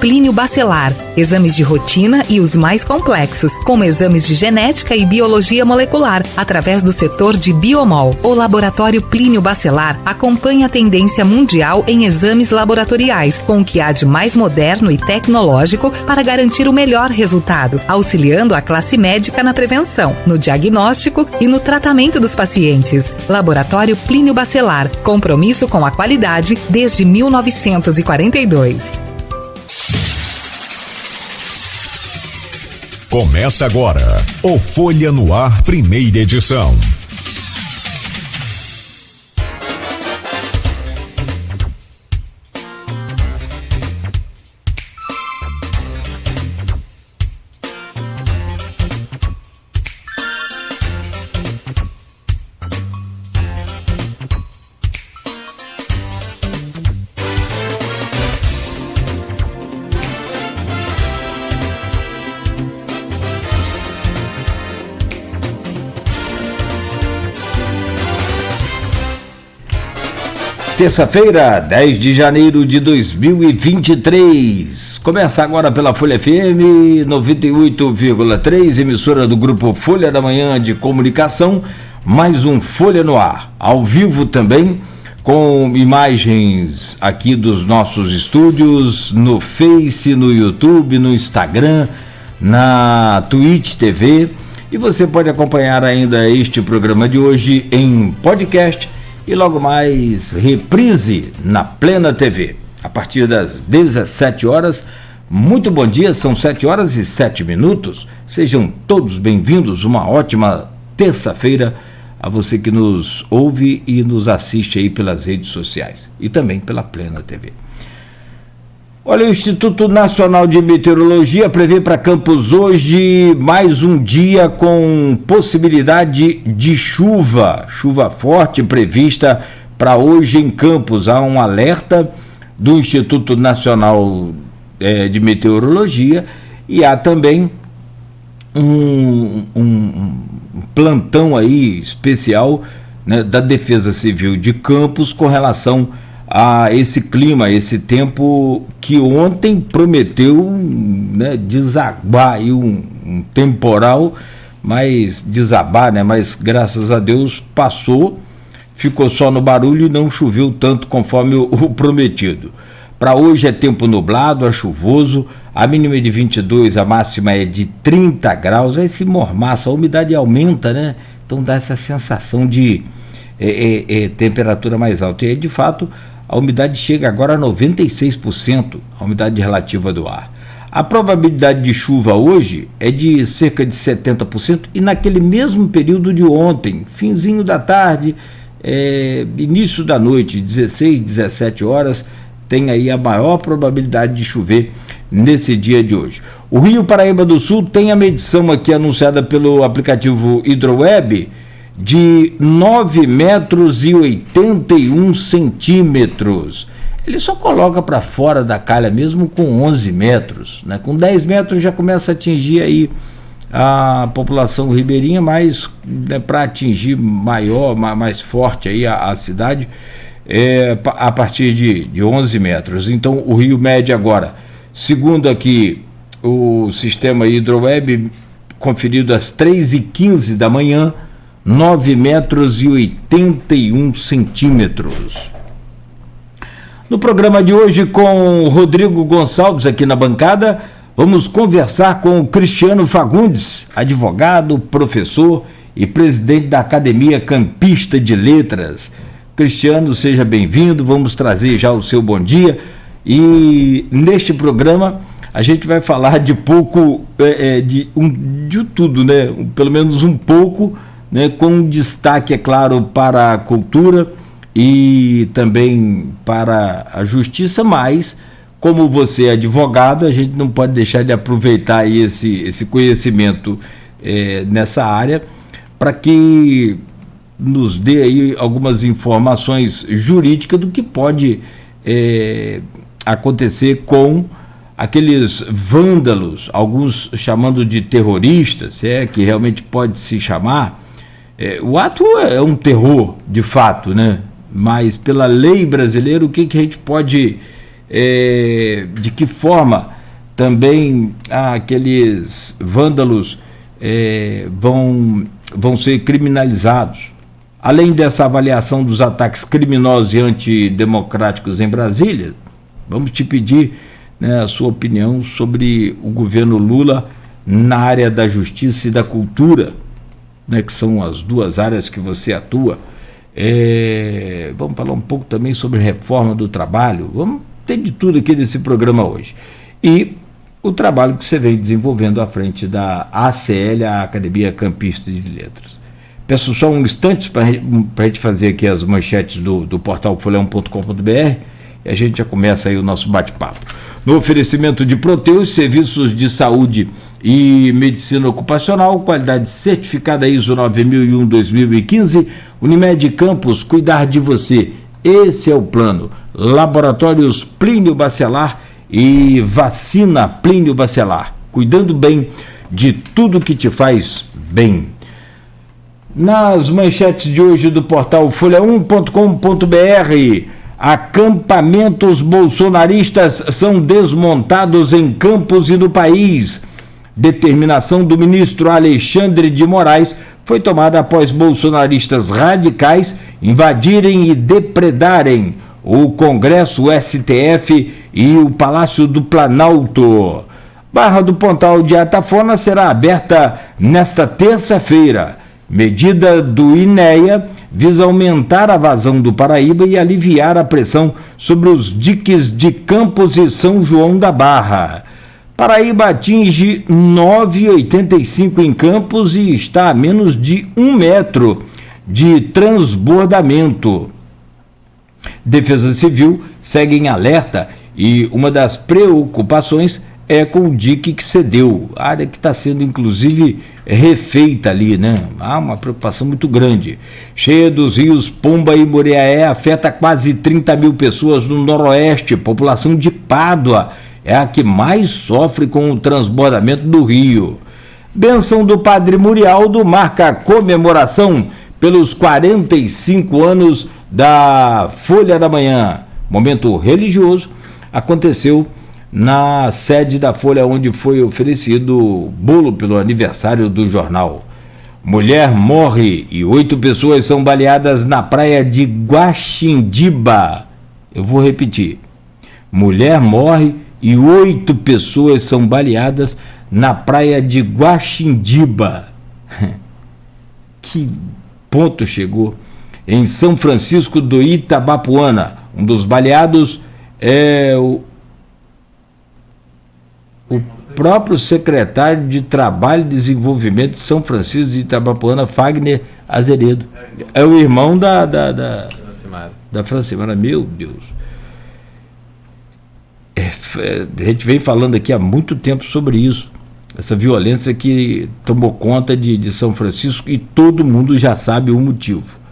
Plínio Bacelar. Exames de rotina e os mais complexos, como exames de genética e biologia molecular, através do setor de Biomol. O Laboratório Plínio Bacelar acompanha a tendência mundial em exames laboratoriais, com o que há de mais moderno e tecnológico para garantir o melhor resultado, auxiliando a classe médica na prevenção, no diagnóstico e no tratamento dos pacientes. Laboratório Plínio Bacelar, compromisso com a qualidade desde 1942. Começa agora o Folha no Ar, primeira edição. Terça-feira, 10 de janeiro de 2023. Começa agora pela Folha FM 98,3, emissora do grupo Folha da Manhã de Comunicação, mais um Folha no Ar, ao vivo também, com imagens aqui dos nossos estúdios, no Face, no YouTube, no Instagram, na Twitch TV, e você pode acompanhar ainda este programa de hoje em podcast e logo mais reprise na Plena TV, a partir das 17 horas. Muito bom dia, são 7 horas e 7 minutos. Sejam todos bem-vindos, uma ótima terça-feira a você que nos ouve e nos assiste aí pelas redes sociais e também pela Plena TV. Olha, o Instituto Nacional de Meteorologia prevê para Campos hoje mais um dia com possibilidade de chuva forte prevista para hoje em Campos. Há um alerta do Instituto Nacional de Meteorologia e há também um plantão aí especial, né, da Defesa Civil de Campos com relação a esse clima, esse tempo que ontem prometeu, né, desabar aí um temporal, mas desabar, né, mas graças a Deus passou, ficou só no barulho e não choveu tanto conforme o prometido. Para hoje é tempo nublado, é chuvoso, a mínima é de 22, a máxima é de 30 graus, aí se mormaça, a umidade aumenta, né, então dá essa sensação de temperatura mais alta, e aí de fato a umidade chega agora a 96%, a umidade relativa do ar. A probabilidade de chuva hoje é de cerca de 70%, e naquele mesmo período de ontem, finzinho da tarde, início da noite, 16, 17 horas, tem aí a maior probabilidade de chover nesse dia de hoje. O Rio Paraíba do Sul tem a medição aqui anunciada pelo aplicativo Hidroweb, de 9 metros e 81 centímetros. Ele só coloca para fora da calha mesmo com 11 metros, né? Com 10 metros já começa a atingir aí a população ribeirinha, mas, né, para atingir maior, mais forte aí a cidade, a partir de 11 metros. Então o rio mede agora, segundo aqui o sistema Hidroweb, conferido às 3h15 da manhã, 9 metros e 81 centímetros. No programa de hoje, com o Rodrigo Gonçalves aqui na bancada, vamos conversar com o Cristiano Fagundes, advogado, professor e presidente da Academia Campista de Letras. Cristiano, seja bem-vindo, vamos trazer já o seu bom dia, e neste programa a gente vai falar de pouco, de tudo, né? Pelo menos um pouco, né, com destaque, é claro, para a cultura e também para a justiça, mas como você é advogado, a gente não pode deixar de aproveitar aí esse conhecimento nessa área para que nos dê aí algumas informações jurídicas do que pode acontecer com aqueles vândalos, alguns chamando de terroristas, se é que realmente pode se chamar. O ato é um terror, de fato, né? Mas pela lei brasileira, o que a gente pode, de que forma também aqueles vândalos vão ser criminalizados. Além dessa avaliação dos ataques criminosos e antidemocráticos em Brasília, vamos te pedir, né, a sua opinião sobre o governo Lula na área da justiça e da cultura, né, que são as duas áreas que você atua. Vamos falar um pouco também sobre reforma do trabalho. Vamos ter de tudo aqui nesse programa hoje. E o trabalho que você vem desenvolvendo à frente da ACL, a Academia Campista de Letras. Peço só um instante para a gente fazer aqui as manchetes do portal folha1.com.br e a gente já começa aí o nosso bate-papo. No oferecimento de Proteus, serviços de saúde e medicina ocupacional, qualidade certificada ISO 9001-2015, Unimed Campos, cuidar de você, esse é o plano. Laboratórios Plínio Bacelar e vacina Plínio Bacelar, cuidando bem de tudo que te faz bem. Nas manchetes de hoje do portal folha1.com.br, acampamentos bolsonaristas são desmontados em Campos e no país. Determinação do ministro Alexandre de Moraes foi tomada após bolsonaristas radicais invadirem e depredarem o Congresso, o STF e o Palácio do Planalto. Barra do Pontal de Atafona será aberta nesta terça-feira. Medida do INEA visa aumentar a vazão do Paraíba e aliviar a pressão sobre os diques de Campos e São João da Barra. Paraíba atinge 9,85 em Campos e está a menos de 1 metro de transbordamento. Defesa Civil segue em alerta e uma das preocupações é com o dique que cedeu, a área que está sendo inclusive refeita ali, né? Há uma preocupação muito grande. Cheia dos rios Pomba e Muriaé afeta quase 30 mil pessoas no noroeste. População de Pádua é a que mais sofre com o transbordamento do rio. Bênção do Padre Murialdo marca a comemoração pelos 45 anos da Folha da Manhã. Momento religioso aconteceu na sede da Folha, onde foi oferecido bolo pelo aniversário do jornal. Mulher morre e 8 pessoas são baleadas na praia de Guaxindiba. Eu vou repetir. Mulher morre e 8 pessoas são baleadas na praia de Guaxindiba. Que ponto chegou? Em São Francisco do Itabapoana, um dos baleados é o próprio secretário de Trabalho e Desenvolvimento de São Francisco de Itabapoana, Fagner Azeredo. É o irmão da Francimara. Meu Deus. A gente vem falando aqui há muito tempo sobre isso, essa violência que tomou conta de São Francisco, e todo mundo já sabe o motivo.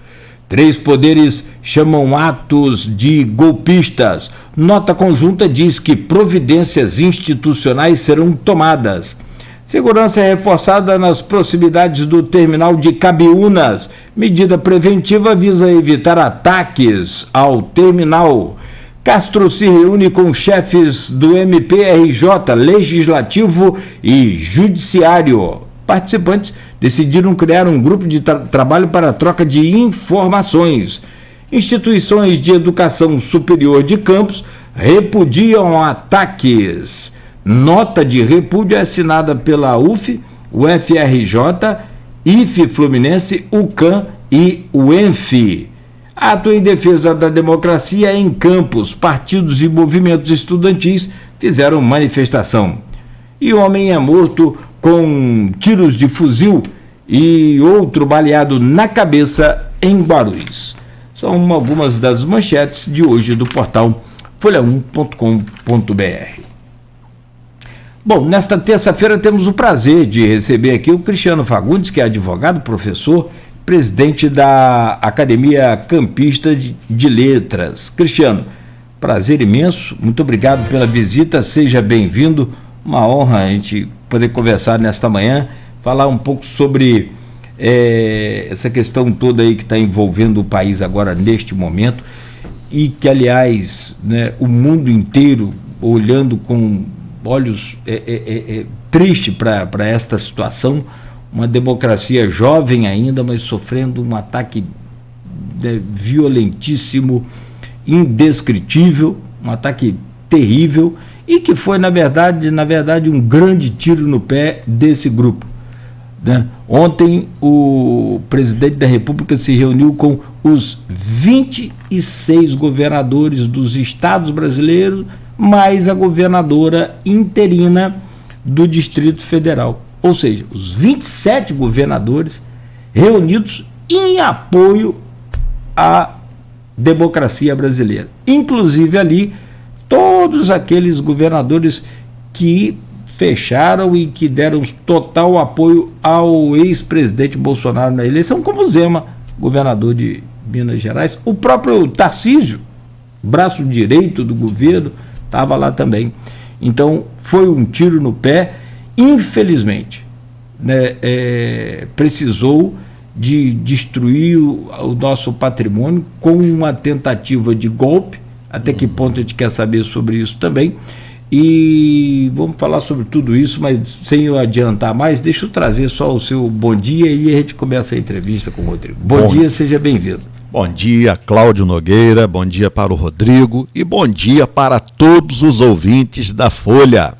3 poderes chamam atos de golpistas. Nota conjunta diz que providências institucionais serão tomadas. Segurança é reforçada nas proximidades do terminal de Cabiúnas. Medida preventiva visa evitar ataques ao terminal. Castro se reúne com chefes do MPRJ, Legislativo e Judiciário. Participantes decidiram criar um grupo de trabalho para a troca de informações. Instituições de educação superior de Campos repudiam ataques. Nota de repúdio é assinada pela UF, o FRJ, IFE Fluminense, UCAM e o ENF. Ato em defesa da democracia em Campos. Partidos e movimentos estudantis fizeram manifestação. E homem é morto com tiros de fuzil e outro baleado na cabeça em Guarulhos. São algumas das manchetes de hoje do portal folha1.com.br. Bom, nesta terça-feira temos o prazer de receber aqui o Cristiano Fagundes, que é advogado, professor, presidente da Academia Campista de Letras. Cristiano, prazer imenso, muito obrigado pela visita, seja bem-vindo, uma honra a gente poder conversar nesta manhã, falar um pouco sobre essa questão toda aí que está envolvendo o país agora neste momento, e que, aliás, né, o mundo inteiro olhando com olhos triste para esta situação, uma democracia jovem ainda, mas sofrendo um ataque violentíssimo, indescritível, um ataque terrível, e que foi, na verdade, um grande tiro no pé desse grupo, né? Ontem o presidente da República se reuniu com os 26 governadores dos estados brasileiros, mais a governadora interina do Distrito Federal. Ou seja, os 27 governadores reunidos em apoio à democracia brasileira. Inclusive ali, todos aqueles governadores que fecharam e que deram total apoio ao ex-presidente Bolsonaro na eleição, como o Zema, governador de Minas Gerais. O próprio Tarcísio, braço direito do governo, estava lá também. Então, foi um tiro no pé, infelizmente, né, precisou de destruir o nosso patrimônio com uma tentativa de golpe. Até que ponto a gente quer saber sobre isso também. E vamos falar sobre tudo isso, mas sem eu adiantar mais, deixa eu trazer só o seu bom dia e a gente começa a entrevista com o Rodrigo. Bom dia, seja bem-vindo. Bom dia, Cláudio Nogueira, bom dia para o Rodrigo e bom dia para todos os ouvintes da Folha.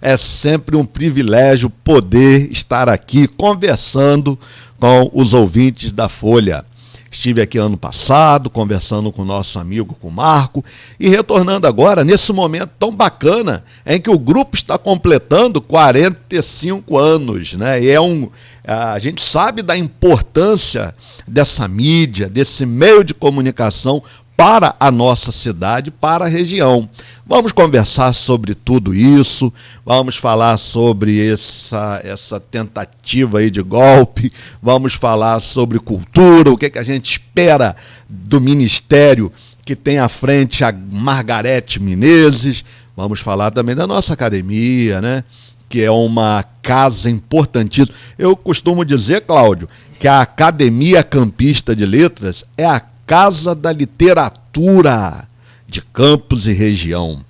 É sempre um privilégio poder estar aqui conversando com os ouvintes da Folha. Estive aqui ano passado, conversando com o nosso amigo, com o Marco, e retornando agora, nesse momento tão bacana, em que o grupo está completando 45 anos, né? E a gente sabe da importância dessa mídia, desse meio de comunicação para a nossa cidade, para a região. Vamos conversar sobre tudo isso, vamos falar sobre essa tentativa aí de golpe, vamos falar sobre cultura, o que a gente espera do ministério que tem à frente a Margarete Menezes, vamos falar também da nossa academia, né? Que é uma casa importantíssima. Eu costumo dizer, Cláudio, que a Academia Campista de Letras é a Casa da Literatura de Campos e região.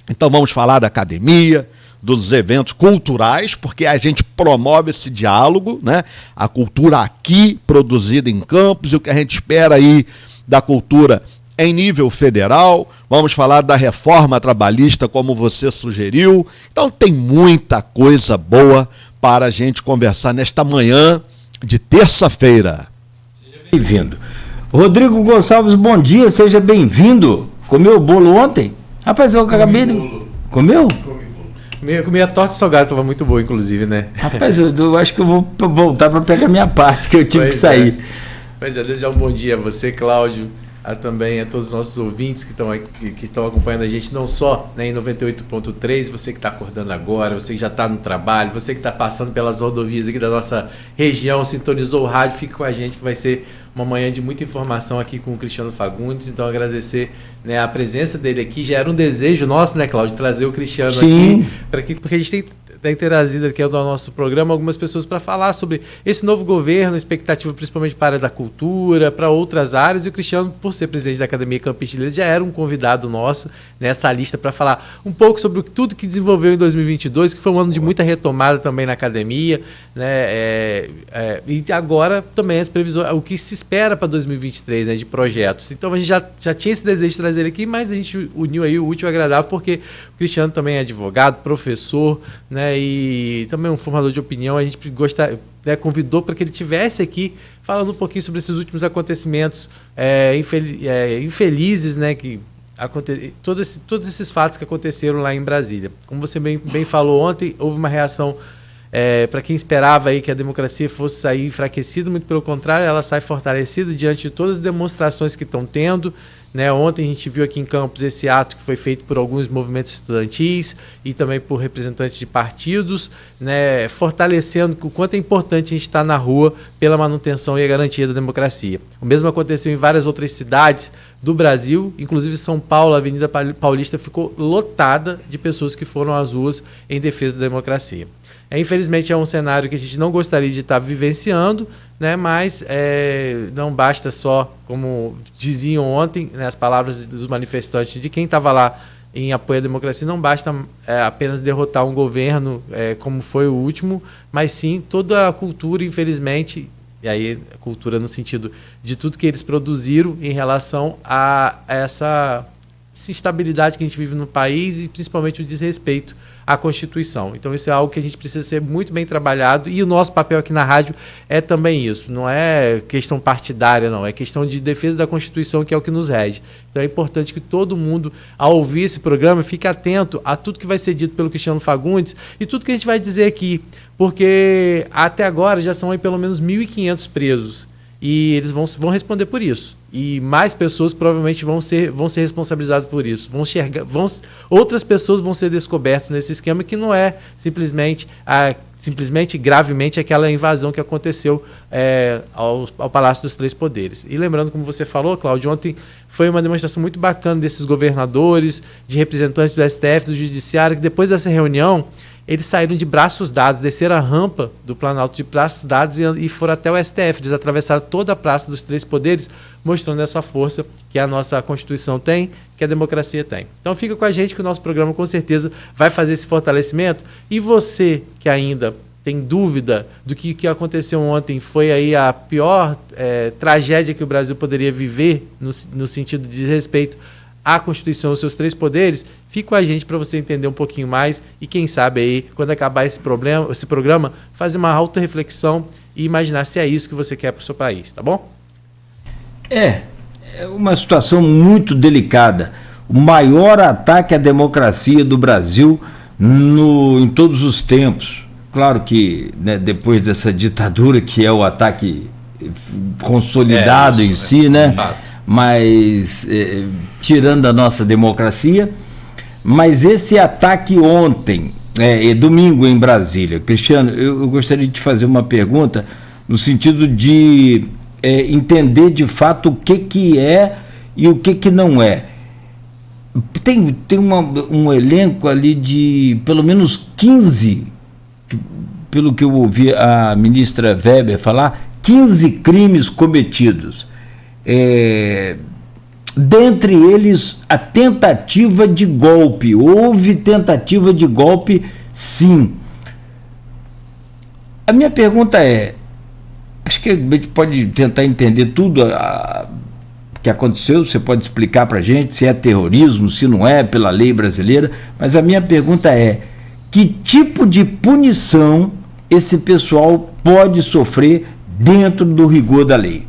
Então vamos falar da academia, dos eventos culturais, porque a gente promove esse diálogo, né? A cultura aqui, produzida em Campos, e o que a gente espera aí da cultura em nível federal. Vamos falar da reforma trabalhista, como você sugeriu. Então tem muita coisa boa para a gente conversar nesta manhã de terça-feira. Seja bem-vindo. Rodrigo Gonçalves, bom dia, seja bem-vindo. Comeu o bolo ontem? Rapaz, eu acabei de... Comeu? Comi a torta salgada, estava muito boa, inclusive, né? Rapaz, eu acho que eu vou voltar para pegar minha parte, que eu tive que sair. Pois é, desejar um bom dia a você, Cláudio, também a todos os nossos ouvintes que estão acompanhando a gente, não só, né, em 98.3, você que está acordando agora, você que já está no trabalho, você que está passando pelas rodovias aqui da nossa região, sintonizou o rádio, fica com a gente que vai ser uma manhã de muita informação aqui com o Cristiano Fagundes. Então agradecer, né, a presença dele aqui. Já era um desejo nosso, né, Cláudio, trazer o Cristiano aqui, porque a gente tem trazido aqui ao nosso programa algumas pessoas para falar sobre esse novo governo, expectativa principalmente para a área da cultura, para outras áreas, e o Cristiano, por ser presidente da Academia Campista de Letras, já era um convidado nosso nessa lista para falar um pouco sobre tudo que desenvolveu em 2022, que foi um ano de muita retomada também na academia, né, e agora também as previsões, o que se espera para 2023, né, de projetos. Então a gente já tinha esse desejo de trazer ele aqui, mas a gente uniu aí o útil e agradável, porque o Cristiano também é advogado, professor, né, e também um formador de opinião. A gente convidou para que ele estivesse aqui falando um pouquinho sobre esses últimos acontecimentos infelizes, né, todos esses fatos que aconteceram lá em Brasília. Como você bem falou ontem, houve uma reação para quem esperava aí que a democracia fosse sair enfraquecida, muito pelo contrário, ela sai fortalecida diante de todas as demonstrações que estão tendo, né? Ontem a gente viu aqui em Campos esse ato que foi feito por alguns movimentos estudantis e também por representantes de partidos, né? Fortalecendo o quanto é importante a gente estar na rua pela manutenção e a garantia da democracia. O mesmo aconteceu em várias outras cidades do Brasil, inclusive São Paulo, a Avenida Paulista ficou lotada de pessoas que foram às ruas em defesa da democracia. Infelizmente é um cenário que a gente não gostaria de estar vivenciando, né, mas não basta só, como diziam ontem, né, as palavras dos manifestantes, de quem estava lá, em apoio à democracia, não basta apenas derrotar um governo como foi o último, mas sim toda a cultura, infelizmente, e aí a cultura no sentido de tudo que eles produziram em relação a essa instabilidade que a gente vive no país e principalmente o desrespeito à Constituição. Então isso é algo que a gente precisa ser muito bem trabalhado e o nosso papel aqui na rádio é também isso. Não é questão partidária, não. É questão de defesa da Constituição, que é o que nos rege. Então é importante que todo mundo, ao ouvir esse programa, fique atento a tudo que vai ser dito pelo Cristiano Fagundes e tudo que a gente vai dizer aqui, porque até agora já são aí pelo menos 1.500 presos e eles vão responder por isso. E mais pessoas provavelmente vão ser responsabilizadas por isso. Outras pessoas vão ser descobertas nesse esquema que não é simplesmente gravemente aquela invasão que aconteceu ao Palácio dos Três Poderes. E lembrando, como você falou, Cláudio, ontem foi uma demonstração muito bacana desses governadores, de representantes do STF, do Judiciário, que depois dessa reunião eles saíram de braços dados, desceram a rampa do Planalto de braços dados e foram até o STF. Eles atravessaram toda a Praça dos Três Poderes, mostrando essa força que a nossa Constituição tem, que a democracia tem. Então fica com a gente que o nosso programa com certeza vai fazer esse fortalecimento. E você que ainda tem dúvida do que aconteceu ontem, foi aí a pior tragédia que o Brasil poderia viver no sentido de desrespeito à Constituição, os seus três poderes, fique com a gente para você entender um pouquinho mais e quem sabe aí, quando acabar esse programa, fazer uma autorreflexão e imaginar se é isso que você quer para o seu país, tá bom? É uma situação muito delicada. O maior ataque à democracia do Brasil em todos os tempos. Claro que, né, depois dessa ditadura, que é o ataque consolidado em si, né? Mas tirando a nossa democracia, mas esse ataque ontem, domingo em Brasília, Cristiano, eu gostaria de te fazer uma pergunta no sentido de entender de fato o que é e o que não é. Tem um elenco ali de pelo menos 15, pelo que eu ouvi a ministra Weber falar, 15 crimes cometidos. Dentre eles, a tentativa de golpe. Houve tentativa de golpe, sim. A minha pergunta acho que a gente pode tentar entender tudo que aconteceu, você pode explicar para a gente se é terrorismo, se não é, pela lei brasileira, mas a minha pergunta que tipo de punição esse pessoal pode sofrer dentro do rigor da lei?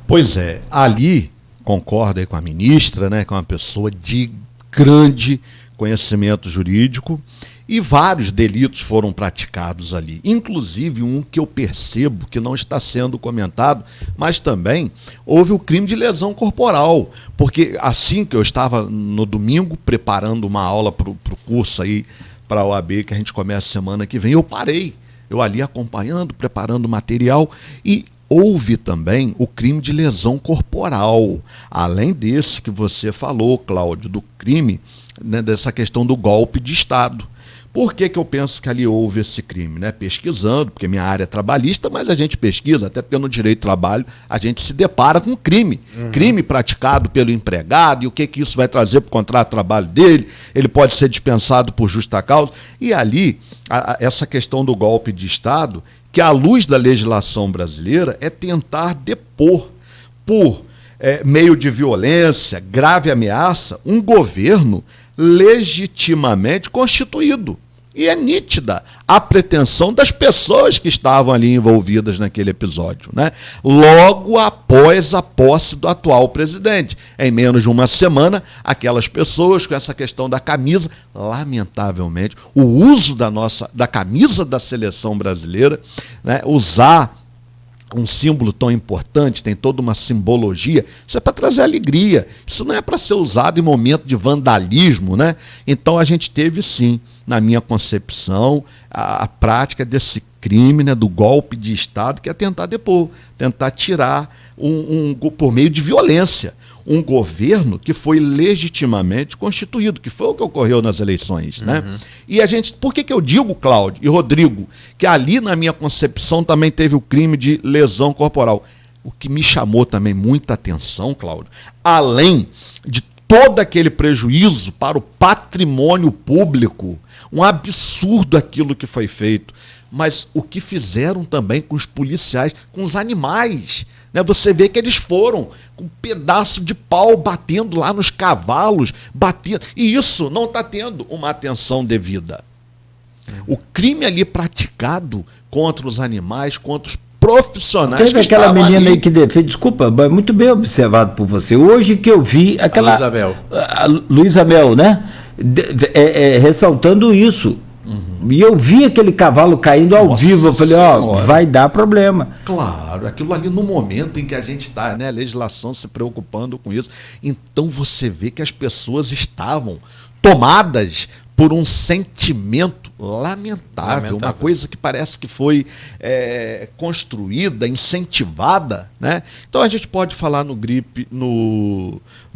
Pois ali concordo aí com a ministra, né, que é uma pessoa de grande conhecimento jurídico, e vários delitos foram praticados ali, inclusive um que eu percebo que não está sendo comentado, mas também houve o crime de lesão corporal, porque assim que eu estava no domingo preparando uma aula para o curso aí para a OAB, que a gente começa semana que vem, eu ali acompanhando, preparando material, e houve também o crime de lesão corporal, além desse que você falou, Cláudio, do crime, né, dessa questão do golpe de Estado. Por que eu penso que ali houve esse crime? Né? Pesquisando, porque minha área é trabalhista, mas a gente pesquisa, até porque no direito do trabalho a gente se depara com crime. Crime praticado pelo empregado, e o que isso vai trazer para o contrato de trabalho dele, ele pode ser dispensado por justa causa. E ali, essa questão do golpe de Estado, que à luz da legislação brasileira é tentar depor por meio de violência, grave ameaça, um governo legitimamente constituído. E é nítida a pretensão das pessoas que estavam ali envolvidas naquele episódio, né? Logo após a posse do atual presidente. Em menos de uma semana, aquelas pessoas com essa questão da camisa, lamentavelmente, o uso da camisa da seleção brasileira, né? Usar um símbolo tão importante, tem toda uma simbologia, isso é para trazer alegria, isso não é para ser usado em momento de vandalismo, né? Então a gente teve sim, na minha concepção, a prática desse crime, né, do golpe de Estado, que é tentar depor, tentar tirar por meio de violência, um governo que foi legitimamente constituído, que foi o que ocorreu nas eleições, né? E por que eu digo, Cláudio e Rodrigo, que ali na minha concepção também teve o crime de lesão corporal? O que me chamou também muita atenção, Cláudio, além de todo aquele prejuízo para o patrimônio público, um absurdo aquilo que foi feito. Mas o que fizeram também com os policiais, com os animais, né? Você vê que eles foram com um pedaço de pau batendo lá nos cavalos, batendo, e isso não está tendo uma atenção devida. O crime ali praticado contra os animais, contra os profissionais. Teve aquela menina aí que defende, desculpa, muito bem observado por você. Hoje que eu vi aquela. A Luísa Mel, né? Ressaltando isso. E eu vi aquele cavalo caindo ao vivo. Eu falei, vai dar problema. Claro, aquilo ali no momento em que a gente está, né? A legislação se preocupando com isso. Então você vê que as pessoas estavam tomadas por um sentimento lamentável, uma coisa que parece que foi construída, incentivada, né? Então a gente pode falar no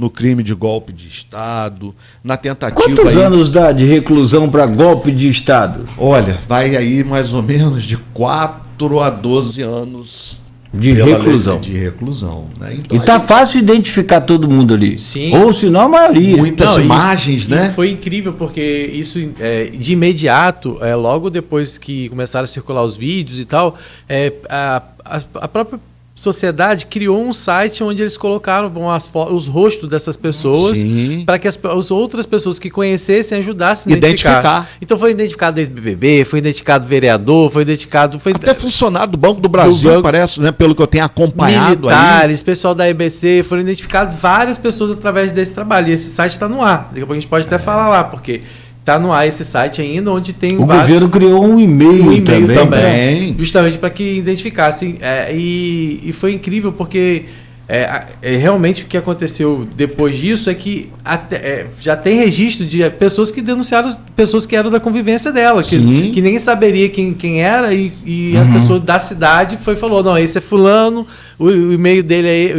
crime de golpe de Estado, na tentativa... Quantos anos dá de reclusão para golpe de Estado? Olha, vai aí mais ou menos de 4 a 12 anos... De reclusão. De reclusão, né? Então, e tá fácil identificar todo mundo ali. Sim. Ou se não, a maioria. Muitas imagens, né? Foi incrível, porque isso de imediato, logo depois que começaram a circular os vídeos e tal, a própria sociedade criou um site onde eles colocaram os rostos dessas pessoas para que as outras pessoas que conhecessem ajudassem a identificar. Então foi identificado ex-BBB, foi identificado vereador, foi identificado... Até funcionário do Banco do Brasil, parece, né? Pelo que eu tenho acompanhado. Militares, pessoal da EBC, foram identificados várias pessoas através desse trabalho. E esse site está no ar. Daqui a pouco a gente pode até falar lá, porque... Está no ar esse site ainda, onde tem governo criou um e-mail também, justamente para que identificassem. E foi incrível, porque realmente o que aconteceu depois disso é que já tem registro de pessoas que denunciaram, pessoas que eram da convivência dela, que ninguém saberia quem era, e as pessoas da cidade falou, não, esse é fulano, o e-mail dele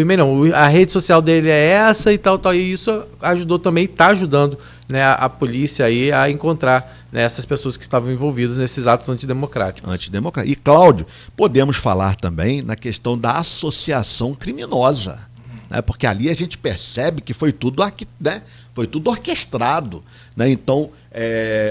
a rede social dele é essa e tal, e isso ajudou também, está ajudando, né, a polícia aí a encontrar, né, essas pessoas que estavam envolvidas nesses atos antidemocráticos. E, Cláudio, podemos falar também na questão da associação criminosa, né, porque ali a gente percebe que foi tudo orquestrado, né? Então,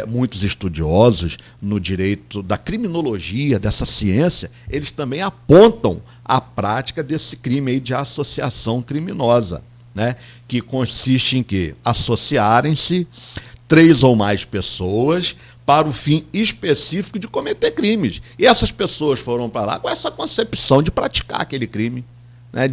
muitos estudiosos no direito da criminologia, dessa ciência, eles também apontam a prática desse crime aí de associação criminosa, né? Que consiste em que associarem-se 3 ou mais pessoas para o fim específico de cometer crimes. E essas pessoas foram para lá com essa concepção de praticar aquele crime, né?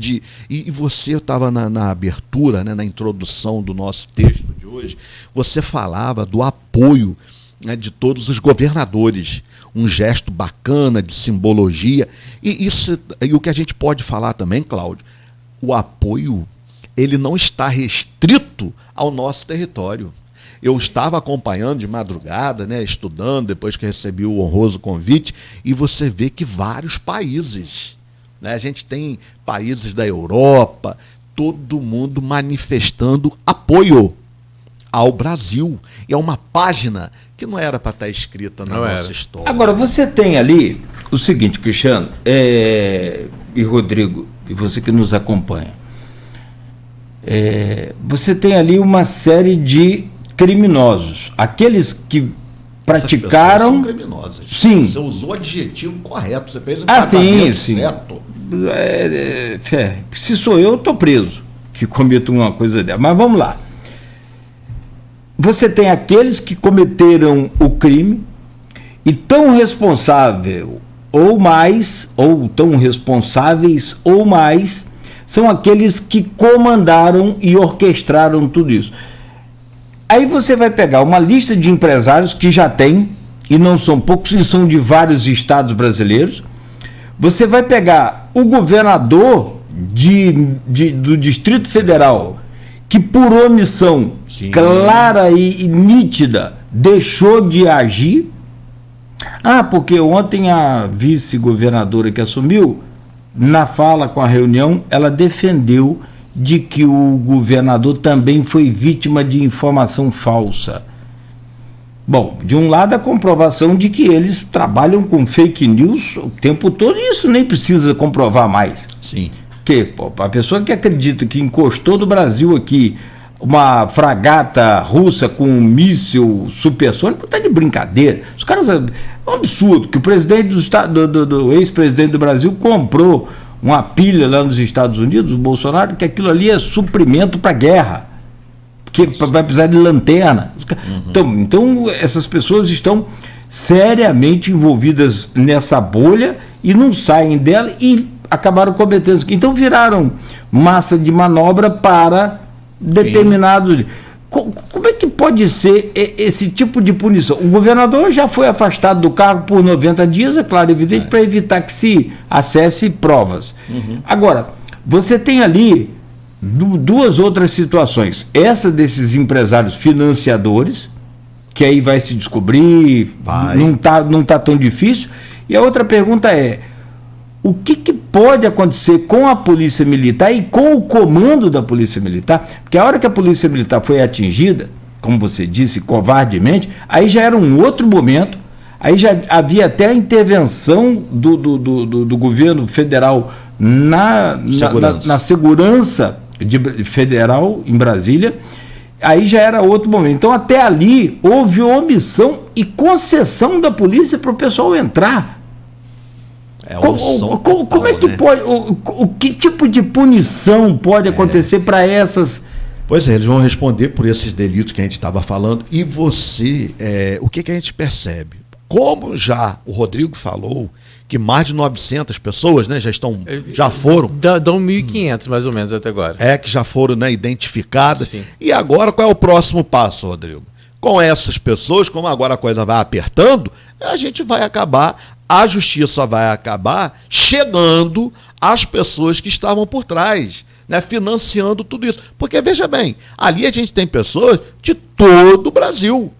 E você, eu estava na abertura, né, na introdução do nosso texto de hoje, você falava do apoio, né, de todos os governadores, um gesto bacana de simbologia. E o que a gente pode falar também, Cláudio, o apoio, ele não está restrito ao nosso território. Eu estava acompanhando de madrugada, né, estudando, depois que recebi o honroso convite, e você vê que vários países, né, a gente tem países da Europa, todo mundo manifestando apoio ao Brasil. E é uma página que não era para estar escrita na nossa história. Agora, você tem ali o seguinte, Cristiano, e Rodrigo, e você que nos acompanha, você tem ali uma série de criminosos, aqueles que praticaram... São criminosos. Sim. Você usou o adjetivo correto, você fez o enquadramento certo. Se sou eu estou preso, que cometo uma coisa dessa. Mas vamos lá. Você tem aqueles que cometeram o crime e tão responsável ou mais, ou tão responsáveis ou mais, são aqueles que comandaram e orquestraram tudo isso. Aí você vai pegar uma lista de empresários que já tem, e não são poucos, e são de vários estados brasileiros. Você vai pegar o governador do Distrito Federal, que por omissão clara e nítida deixou de agir. Porque ontem a vice-governadora que assumiu, na fala com a reunião, ela defendeu de que o governador também foi vítima de informação falsa. Bom, de um lado a comprovação de que eles trabalham com fake news o tempo todo, e isso nem precisa comprovar mais. Sim. Porque a pessoa que acredita que encostou do Brasil aqui uma fragata russa com um míssil supersônico, tá de brincadeira. Os caras, é um absurdo que o presidente do ex-presidente do Brasil comprou uma pilha lá nos Estados Unidos, o Bolsonaro, que aquilo ali é suprimento para guerra, que vai precisar de lanterna. Então essas pessoas estão seriamente envolvidas nessa bolha e não saem dela e acabaram cometendo isso. Então viraram massa de manobra para determinados. Como é que pode ser esse tipo de punição? O governador já foi afastado do cargo por 90 dias, é claro, evidente, para evitar que se acesse provas. Agora, você tem ali duas outras situações. Essa desses empresários financiadores, que aí vai se descobrir, não tá tão difícil. E a outra pergunta é: o que pode acontecer com a Polícia Militar e com o comando da Polícia Militar? Porque a hora que a Polícia Militar foi atingida, como você disse, covardemente, aí já era um outro momento, aí já havia até a intervenção do governo federal na segurança federal em Brasília, aí já era outro momento. Então até ali houve omissão e concessão da polícia para o pessoal entrar. Como é que pode, que tipo de punição pode acontecer para essas? Pois é, eles vão responder por esses delitos que a gente estava falando. E você, o que a gente percebe? Como já o Rodrigo falou, que mais de 900 pessoas, né, já foram. Dão 1.500 mais ou menos até agora. Que já foram, né, identificadas. Sim. E agora qual é o próximo passo, Rodrigo? Com essas pessoas, como agora a coisa vai apertando, a justiça vai acabar chegando às pessoas que estavam por trás, né, financiando tudo isso. Porque, veja bem, ali a gente tem pessoas de todo o Brasil.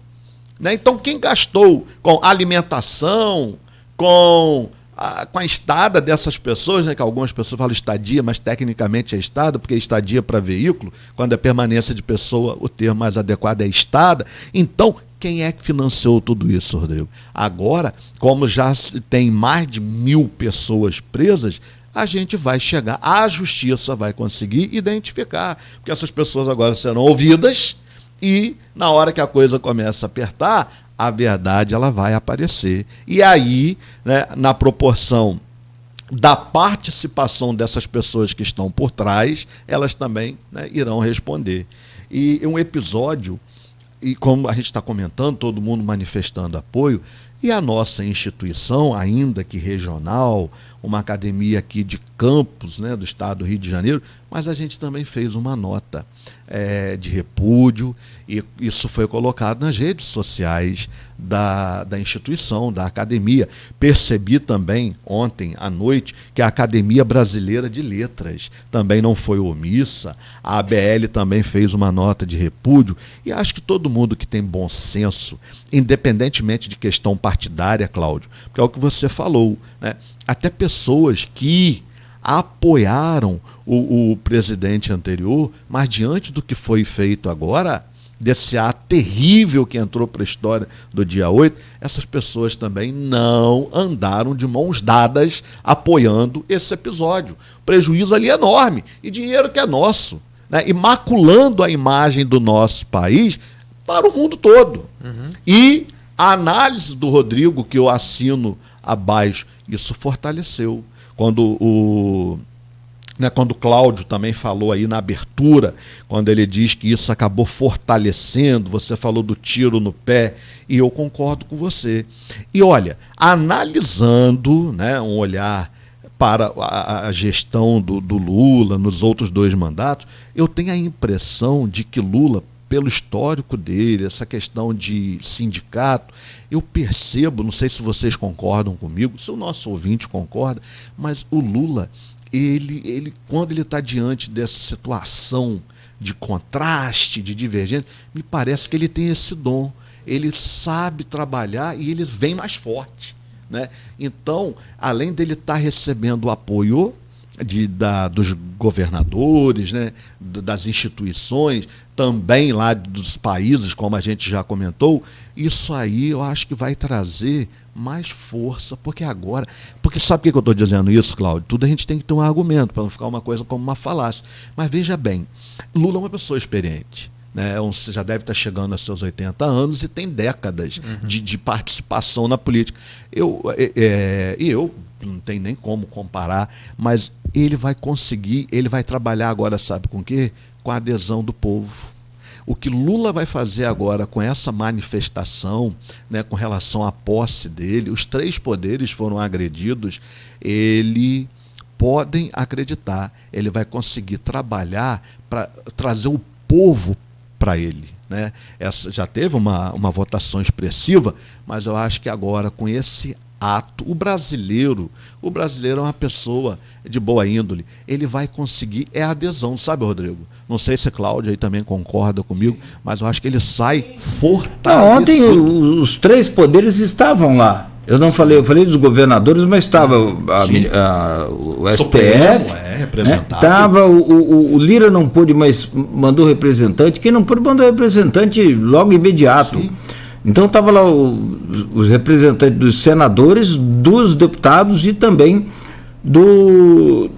Né? Então, quem gastou com alimentação, com a estada dessas pessoas, né, que algumas pessoas falam estadia, mas tecnicamente é estada, porque estadia para veículo, quando é permanência de pessoa, o termo mais adequado é estada. Então, quem é que financiou tudo isso, Rodrigo? Agora, como já tem mais de 1.000 pessoas presas, a gente vai chegar, a justiça vai conseguir identificar, porque essas pessoas agora serão ouvidas e, na hora que a coisa começa a apertar, a verdade ela vai aparecer. E aí, né, na proporção da participação dessas pessoas que estão por trás, elas também, né, irão responder. E um episódio, e como a gente está comentando, todo mundo manifestando apoio, e a nossa instituição, ainda que regional, uma academia aqui de Campos, né, do estado do Rio de Janeiro, mas a gente também fez uma nota de repúdio, e isso foi colocado nas redes sociais da instituição, da academia. Percebi também, ontem à noite, que a Academia Brasileira de Letras também não foi omissa, a ABL também fez uma nota de repúdio, e acho que todo mundo que tem bom senso, independentemente de questão partidária, Cláudio, porque é o que você falou, né? Até pessoas que apoiaram o presidente anterior, mas diante do que foi feito agora, desse ato terrível que entrou para a história do dia 8, essas pessoas também não andaram de mãos dadas apoiando esse episódio. O prejuízo ali é enorme, e dinheiro que é nosso, né? E maculando a imagem do nosso país para o mundo todo. E a análise do Rodrigo, que eu assino abaixo, isso fortaleceu. Quando o Cláudio também falou aí na abertura, quando ele diz que isso acabou fortalecendo, você falou do tiro no pé, e eu concordo com você. E olha, analisando, né, um olhar para a gestão do Lula nos outros 2 mandatos, eu tenho a impressão de que Lula, pelo histórico dele, essa questão de sindicato, eu percebo, não sei se vocês concordam comigo, se o nosso ouvinte concorda, mas o Lula, ele quando ele está diante dessa situação de contraste, de divergência, me parece que ele tem esse dom, ele sabe trabalhar e ele vem mais forte, né? Então, além dele estar recebendo apoio, dos governadores, né, das instituições, também lá dos países, como a gente já comentou, isso aí eu acho que vai trazer mais força, porque sabe por que eu estou dizendo isso, Cláudio? Tudo a gente tem que ter um argumento, para não ficar uma coisa como uma falácia. Mas veja bem, Lula é uma pessoa experiente. Né, você já deve estar chegando a seus 80 anos e tem décadas de participação na política. Eu não tenho nem como comparar, mas ele vai conseguir, ele vai trabalhar agora, sabe com o quê? Com a adesão do povo. O que Lula vai fazer agora com essa manifestação, né, com relação à posse dele, os 3 poderes foram agredidos, ele podem acreditar, ele vai conseguir trabalhar para trazer o povo para ele. Né? Essa já teve uma votação expressiva, mas eu acho que agora, com esse ato, o brasileiro é uma pessoa de boa índole, ele vai conseguir a adesão, sabe, Rodrigo? Não sei se Cláudio aí também concorda comigo, mas eu acho que ele sai fortalecido. Ontem os 3 poderes estavam lá. Eu falei dos governadores, mas estava o STF, Supremo, representado. Estava o Lira não pôde, mas mandou representante. Quem não pôde mandou representante logo imediato. Sim. Então estava lá os representantes dos senadores, dos deputados e também do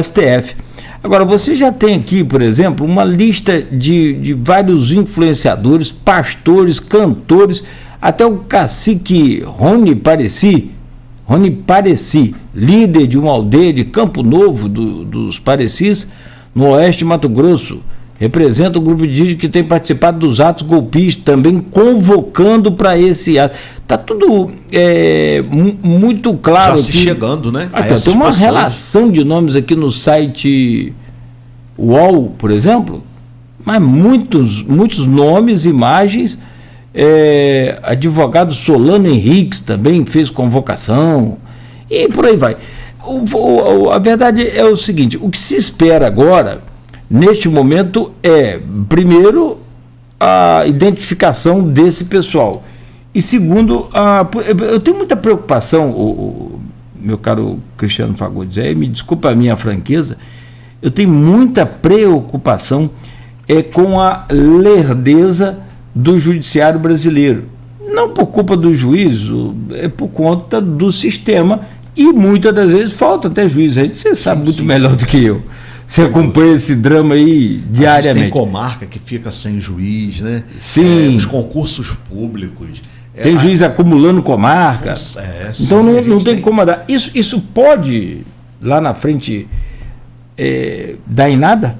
STF. Agora, você já tem aqui, por exemplo, uma lista de vários influenciadores, pastores, cantores, até o cacique Rony Pareci, líder de uma aldeia de Campo Novo dos Parecis, no oeste de Mato Grosso, representa um grupo indígena que tem participado dos atos golpistas, também convocando para esse ato. Está tudo muito claro. Já se chegando, né? Tem uma relação de nomes aqui no site UOL, por exemplo, mas muitos nomes, imagens. Advogado Solano Henriques também fez convocação e por aí vai. A verdade é o seguinte: o que se espera agora, neste momento, primeiro, a identificação desse pessoal, e segundo, eu tenho muita preocupação, meu caro Cristiano Fagundes, me desculpa a minha franqueza, eu tenho muita preocupação com a lerdeza do judiciário brasileiro. Não por culpa do juiz, é por conta do sistema, e muitas das vezes falta até juiz. Aí você sabe muito melhor do que eu. Você acompanha esse drama aí diariamente. Tem comarca que fica sem juiz, né? Sim. Os concursos públicos. Tem juiz acumulando comarca. Então não tem como dar. Isso pode, lá na frente, dar em nada?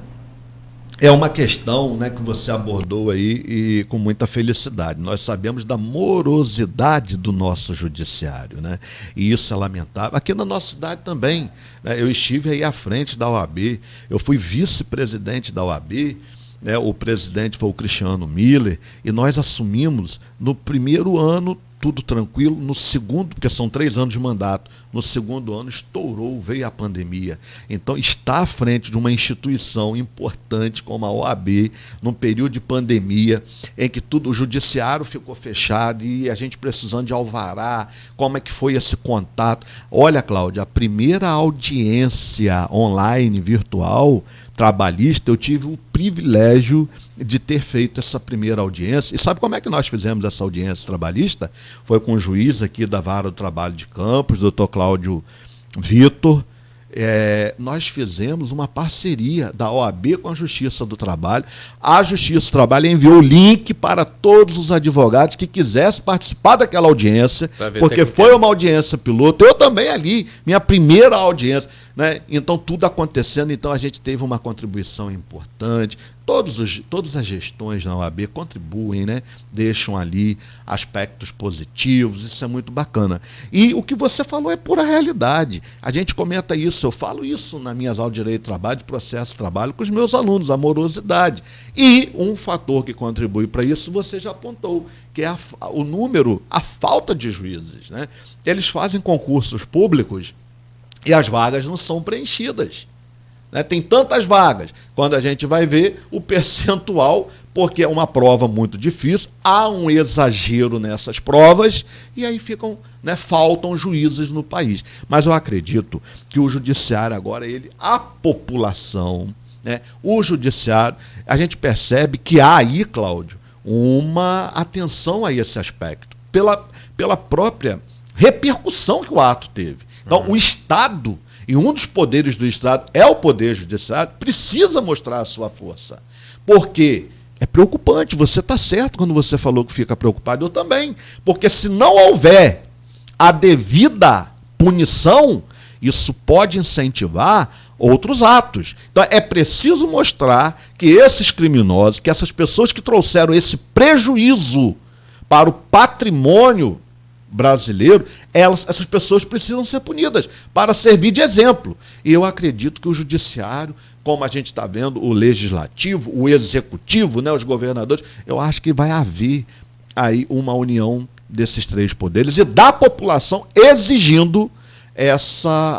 É uma questão, né, que você abordou aí e com muita felicidade. Nós sabemos da morosidade do nosso judiciário, né? E isso é lamentável. Aqui na nossa cidade também, né, eu estive aí à frente da OAB, eu fui vice-presidente da OAB, né, o presidente foi o Cristiano Miller, e nós assumimos no primeiro ano tudo tranquilo, no segundo, porque são 3 anos de mandato, no segundo ano estourou, veio a pandemia. Então, está à frente de uma instituição importante como a OAB, num período de pandemia, em que o judiciário ficou fechado e a gente precisando de alvará, como é que foi esse contato. Olha, Cláudia, a primeira audiência online, virtual, trabalhista, eu tive o privilégio de ter feito essa primeira audiência. E sabe como é que nós fizemos essa audiência trabalhista? Foi com o juiz aqui da Vara do Trabalho de Campos, doutor Cláudio Vitor. Nós fizemos uma parceria da OAB com a Justiça do Trabalho. A Justiça do Trabalho enviou o link para todos os advogados que quisessem participar daquela audiência, porque foi uma audiência piloto. Eu também ali, minha primeira audiência, né? Então, tudo acontecendo, então a gente teve uma contribuição importante. Todas as gestões na OAB contribuem, né? Deixam ali aspectos positivos, isso é muito bacana. E o que você falou é pura realidade. A gente comenta isso, eu falo isso nas minhas aulas de Direito do Trabalho, de Processo de Trabalho, com os meus alunos, a morosidade. E um fator que contribui para isso, você já apontou, que é o número, a falta de juízes, né? Eles fazem concursos públicos e as vagas não são preenchidas. Né? Tem tantas vagas. Quando a gente vai ver, o percentual porque é uma prova muito difícil, há um exagero nessas provas e aí ficam, né, faltam juízes no país. Mas eu acredito que o judiciário agora, a população, né, o judiciário, a gente percebe que há aí, Cláudio, uma atenção a esse aspecto, pela própria repercussão que o ato teve. Então, o Estado, e um dos poderes do Estado é o poder judiciário, precisa mostrar a sua força. Porque é preocupante, você está certo quando você falou que fica preocupado, eu também. Porque se não houver a devida punição, isso pode incentivar outros atos. Então é preciso mostrar que esses criminosos, que essas pessoas que trouxeram esse prejuízo para o patrimônio brasileiro, essas pessoas precisam ser punidas para servir de exemplo. E eu acredito que o judiciário, como a gente está vendo, o legislativo, o executivo, né, os governadores, eu acho que vai haver aí uma união desses três poderes e da população exigindo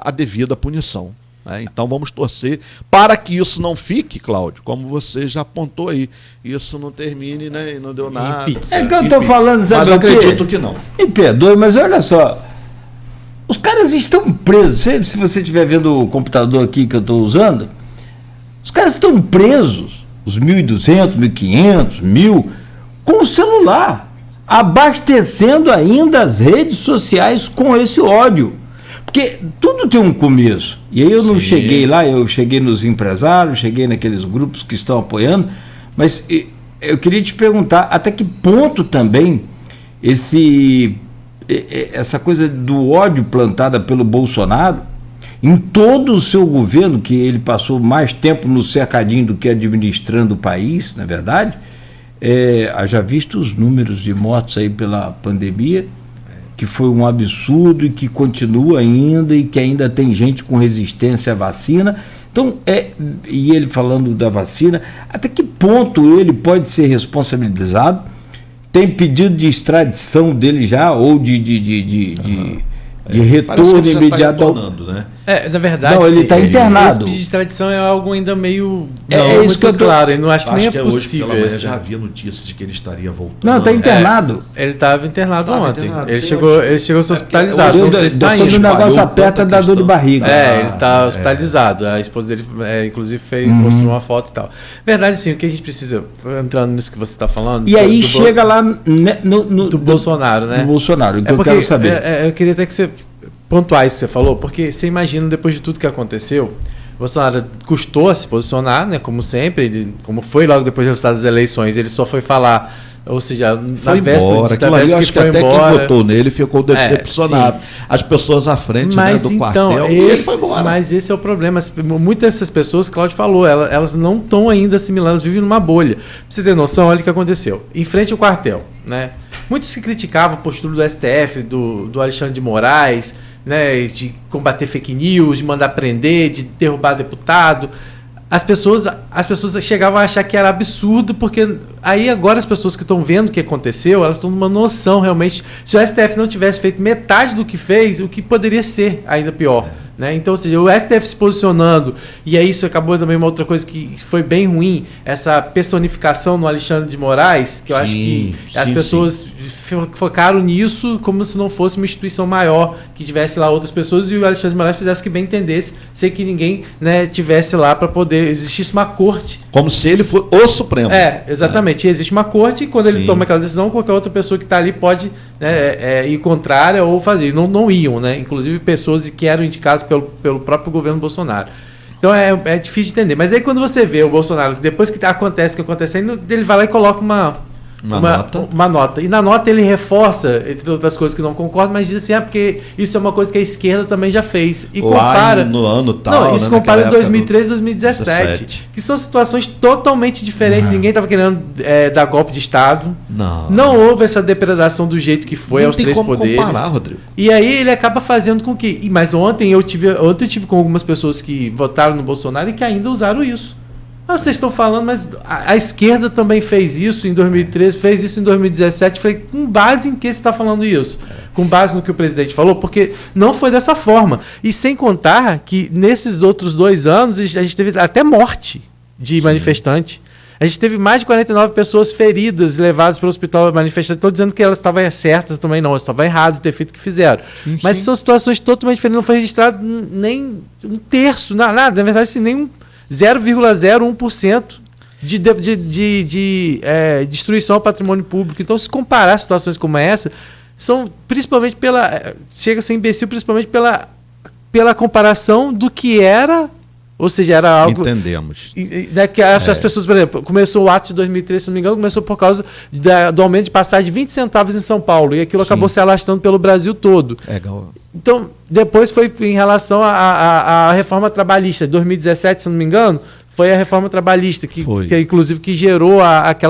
a devida punição. Então vamos torcer para que isso não fique, Cláudio, como você já apontou aí, isso não termine, né, e não deu nada. É que eu estou falando, sabe? Mas eu acredito que não. Me perdoe, mas olha só, os caras estão presos. Se você estiver vendo o computador aqui que eu estou usando, os caras estão presos, os 1.200, 1.500, 1.000, com o celular, abastecendo ainda as redes sociais com esse ódio. Porque tudo tem um começo. E aí eu não cheguei lá, eu cheguei nos empresários, cheguei naqueles grupos que estão apoiando, mas eu queria te perguntar até que ponto também essa coisa do ódio plantada pelo Bolsonaro, em todo o seu governo, que ele passou mais tempo no cercadinho do que administrando o país, na verdade, haja visto os números de mortos aí pela pandemia, que foi um absurdo e que continua ainda e que ainda tem gente com resistência à vacina. Então, e ele falando da vacina, até que ponto ele pode ser responsabilizado? Tem pedido de extradição dele já, ou de retorno imediato ao... né? Na verdade, não, ele está internado. Esse pedido de extradição é algo ainda meio isso que eu claro. Eu não acho que nem é hoje, possível. pela manhã, já havia notícias de que ele estaria voltando. Não, está internado. Ele estava internado ontem. Ele chegou a ser hospitalizado. Não sei se está indo. O negócio aperta da dor de barriga. Ele está hospitalizado. A esposa dele, inclusive, mostrou uma foto e tal. Verdade, sim. O que a gente precisa, entrando nisso que você está falando. E aí chega lá do Bolsonaro, né? Do Bolsonaro, que eu quero saber. Eu queria até que você pontuar isso que você falou, porque você imagina, depois de tudo que aconteceu, o Bolsonaro custou a se posicionar, né, como sempre, como foi logo depois do resultado das eleições, ele só foi falar, ou seja, na véspera que acho que até quem votou nele ficou decepcionado. As pessoas à frente, mas, do quartel, e ele foi embora. Mas esse é o problema. Muitas dessas pessoas, Cláudio falou, elas não estão ainda assimiladas, elas vivem numa bolha. Pra você ter noção, olha o que aconteceu. Em frente ao quartel, né? Muitos que criticavam a postura do STF, do Alexandre de Moraes, né, de combater fake news, de mandar prender, de derrubar deputado. As pessoas chegavam a achar que era absurdo, porque aí agora as pessoas que estão vendo o que aconteceu, elas estão numa noção realmente. Se o STF não tivesse feito metade do que fez, o que poderia ser ainda pior. Né? Então, ou seja, o STF se posicionando, e aí isso acabou também uma outra coisa que foi bem ruim, essa personificação no Alexandre de Moraes, que eu acho que as pessoas focaram nisso como se não fosse uma instituição maior, que tivesse lá outras pessoas, e o Alexandre de Moraes fizesse que bem entendesse, sem que ninguém, né, tivesse lá para poder, existisse uma corte. Como se ele fosse o Supremo. Exatamente. Existe uma corte, e quando ele toma aquela decisão, qualquer outra pessoa que está ali pode, né, ir contrária ou fazer. Não iam, né? Inclusive pessoas que eram indicadas pelo próprio governo Bolsonaro. Então é difícil de entender. Mas aí quando você vê o Bolsonaro, depois que acontece o que acontece, ele vai lá e coloca uma nota. E na nota ele reforça, entre outras coisas que não concordo, mas diz assim, porque isso é uma coisa que a esquerda também já fez. E lá compara. No ano tal. Não, isso compara em 2013 e 2017. Que são situações totalmente diferentes. Ninguém estava querendo dar golpe de Estado. Não houve essa depredação do jeito que foi aos três poderes. Comparar, Rodrigo. E aí ele acaba fazendo com que. Mas ontem eu tive com algumas pessoas que votaram no Bolsonaro e que ainda usaram isso. Vocês estão falando, mas a esquerda também fez isso em 2013, fez isso em 2017. Falei, com base em que você está falando isso? Com base no que o presidente falou? Porque não foi dessa forma. E sem contar que nesses outros 2 anos a gente teve até morte de manifestante. A gente teve mais de 49 pessoas feridas, levadas para o hospital manifestando. Estou dizendo que elas estavam certas também, não. Elas estavam erradas de ter feito o que fizeram. Sim. Mas são situações totalmente diferentes. Não foi registrado nem um terço, nada. Na verdade, assim, nem 0,01% de destruição ao patrimônio público. Então, se comparar situações como essa, são principalmente chega a ser imbecil, principalmente pela comparação do que era. Ou seja, era algo... Entendemos. Né, que as pessoas, por exemplo, começou o ato de 2013, se não me engano, começou por causa do aumento de passagem de 20 centavos em São Paulo. E aquilo acabou se alastrando pelo Brasil todo. Então, depois foi em relação à reforma trabalhista. De 2017, se não me engano, foi a reforma trabalhista, que inclusive que gerou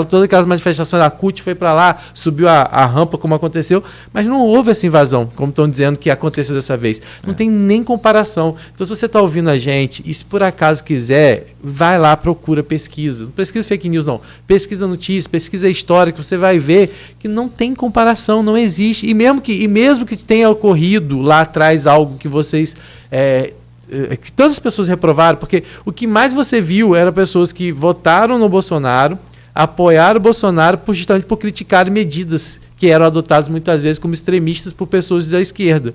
todas aquelas manifestações. A CUT foi para lá, subiu a rampa, como aconteceu, mas não houve essa invasão, como estão dizendo que aconteceu dessa vez. Não tem nem comparação. Então, se você está ouvindo a gente, e se por acaso quiser, vai lá, procura, pesquisa. Não pesquisa fake news, não. Pesquisa notícia, pesquisa história, que você vai ver que não tem comparação, não existe. E mesmo que tenha ocorrido lá atrás algo que vocês... que todas as pessoas reprovaram, porque o que mais você viu eram pessoas que votaram no Bolsonaro, apoiaram o Bolsonaro justamente por criticar medidas que eram adotadas muitas vezes como extremistas por pessoas da esquerda.